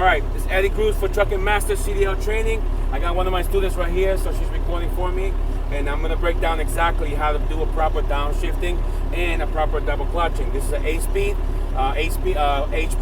right, this is Eddie Cruz for Trucking Master CDL Training. I got one of my students right here, so she's recording for me. And I'm gonna break down exactly how to do a proper downshifting and a proper double clutching. This is an H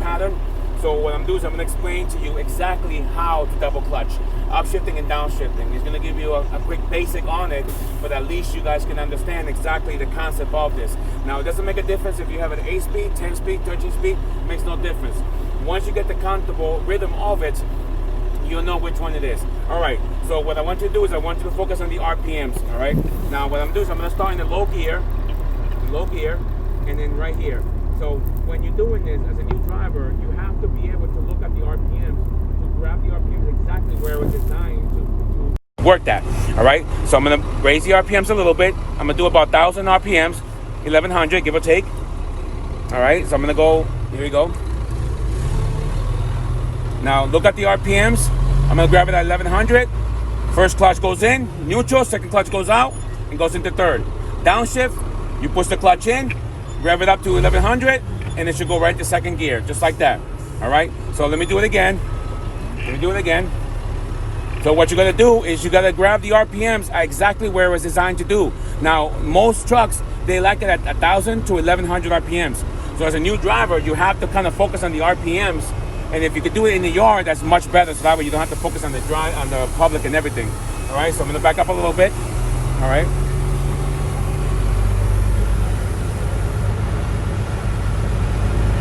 pattern. So what I'm doing is I'm gonna explain to you exactly how to double clutch, upshifting and downshifting. He's gonna give you a quick basic on it, but at least you guys can understand exactly the concept of this. Now, it doesn't make a difference if you have an 8-speed, 10-speed, 13-speed, it makes no difference. Once you get the comfortable rhythm of it, you'll know which one it is. All right, so what I want you to do is I want you to focus on the RPMs, all right? Now, what I'm doing is I'm gonna start in the low gear, and then right here. So when you're doing this as a new driver, you have to be able to look at the RPMs, to grab the RPMs exactly where it was designed to work that, all right? So I'm gonna raise the RPMs a little bit. I'm gonna do about 1,000 RPMs, 1,100, give or take. All right, so I'm gonna go, here we go. Now look at the RPMs. I'm gonna grab it at 1,100. First clutch goes in, neutral, second clutch goes out, and goes into third. Downshift, you push the clutch in, rev it up to 1,100, and it should go right to second gear, just like that. All right, so let me do it again. So what you're gonna do is you gotta grab the RPMs at exactly where it was designed to do. Now, most trucks, they like it at 1,000 to 1,100 RPMs. So as a new driver, you have to kind of focus on the RPMs. And if you could do it in the yard, that's much better. So that way you don't have to focus on the public and everything. All right, so I'm gonna back up a little bit. All right.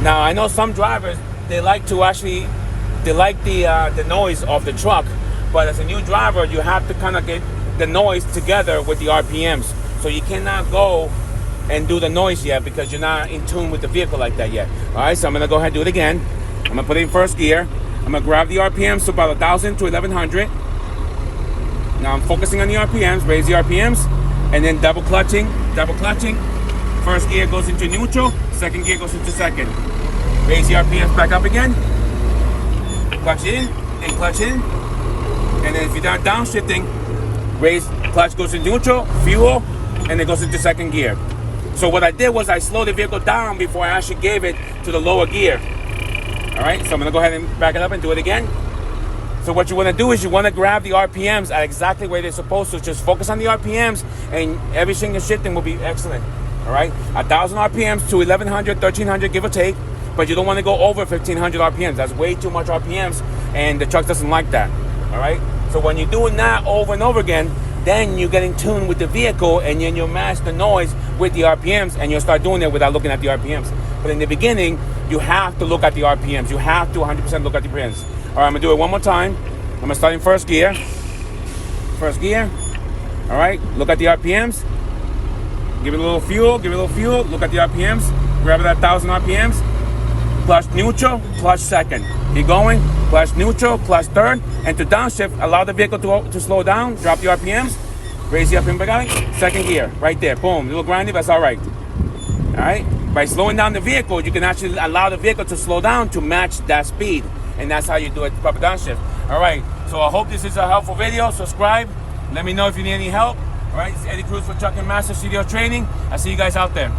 Now I know some drivers, they like the noise of the truck, but as a new driver, you have to kind of get the noise together with the RPMs. So you cannot go and do the noise yet because you're not in tune with the vehicle like that yet. All right, so I'm gonna go ahead and do it again. I'm gonna put it in first gear. I'm gonna grab the RPMs to about 1,000 to 1,100. Now I'm focusing on the RPMs, raise the RPMs, and then double clutching. First gear goes into neutral, second gear goes into second. Raise the RPMs back up again. Clutch in and clutch in. And then if you're downshifting, clutch goes into neutral, fuel, and it goes into second gear. So what I did was I slowed the vehicle down before I actually gave it to the lower gear. All right, so I'm gonna go ahead and back it up and do it again. So what you wanna do is you wanna grab the RPMs at exactly where they're supposed to. Just focus on the RPMs and every single shifting will be excellent. All right, 1,000 RPMs to 1,100, 1,300, give or take. But you don't wanna go over 1,500 RPMs. That's way too much RPMs and the truck doesn't like that, all right? So when you're doing that over and over again, then you get in tune with the vehicle and then you'll match the noise with the RPMs and you'll start doing it without looking at the RPMs. But in the beginning, you have to look at the RPMs. You have to 100% look at the RPMs. All right, I'm gonna do it one more time. I'm gonna start in first gear. All right, look at the RPMs. Give it a little fuel, look at the RPMs. Grab it at 1,000 RPMs. Clutch neutral, clutch second. Keep going, clutch neutral, clutch third. And to downshift, allow the vehicle to slow down, drop the RPMs, raise the RPM back out, second gear, right there, boom. A little grindy, but that's all right. All right? By slowing down the vehicle, you can actually allow the vehicle to slow down to match that speed. And that's how you do it, proper downshift. All right, so I hope this is a helpful video. Subscribe, let me know if you need any help. All right, this is Eddie Cruz for Trucking Master CDL Training. I'll see you guys out there.